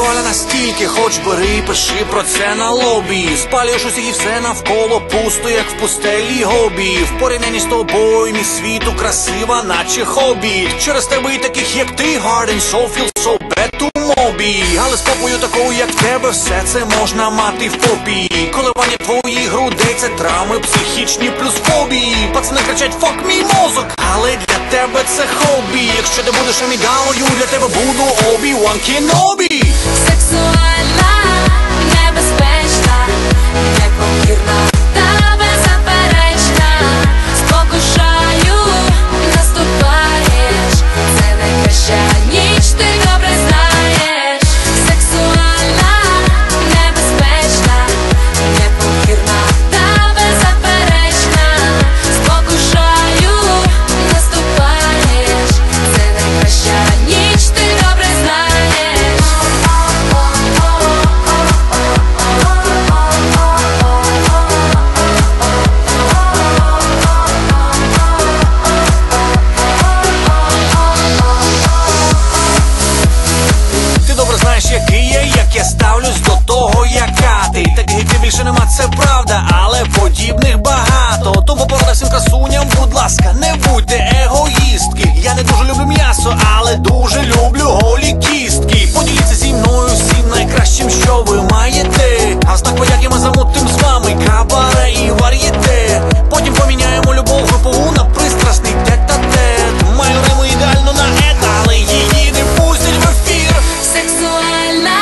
сексуальна настільки, хоч бери і пиши про це на лобі. Спалюєш усіх і все навколо пусто, як в пустелі гобі. В порівнянні з тобою мій світу красива, наче хобі. Через тебе і таких, як ти, hard and soul, feel so bad to мобі. Але з попою такою, як тебе, все це можна мати в попі. Коливання твоїх грудей, це травми психічні плюс фобії. Пацани кричать, fuck мій мозок, але для тебе це хобі. Якщо ти будеш амідалою, для тебе буду Obi-Wan Kenobi. Сексуальна, небезпечна, непокірна та беззаперечна. Спокушаю, наступаєш, це найкраща ніч, ти добре знаєш. Сексуальна, небезпечна, непокірна та беззаперечна. Спокушаю, наступаєш, це найкраща ніч, ти добре знаєш. Ти добре знаєш, який я, як я ставлюсь до того, яка ти. Таких як ти більше нема, це правда, але подібних багато. Тому порада всім красуням, будь ласка, не будьте егоїстки. Я не дуже люблю м'ясо, але дуже люблю голі кістки. Поділіться зі мною всім найкращим, що ви маєте. А в знак подяки ми замутим з вами кабаре і вар'єте. Потім поміняємо любов групову на пристрасний тет-а-тет. Маю риму ідеально на ета, але її не пустять в ефір. Сексуальна,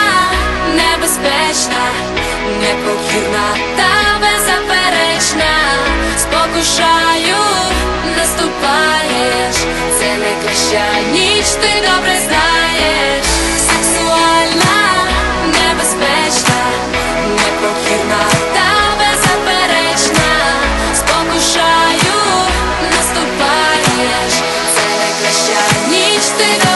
небезпечна, непокірна та беззаперечна. Спокушаю, наступаєш, це найкраща ніч, ти добре знаєш. Сексуальна, небезпечна, непокірна та беззаперечна. Спокушаю, наступаєш, це найкраща ніч, ти добре знаєш.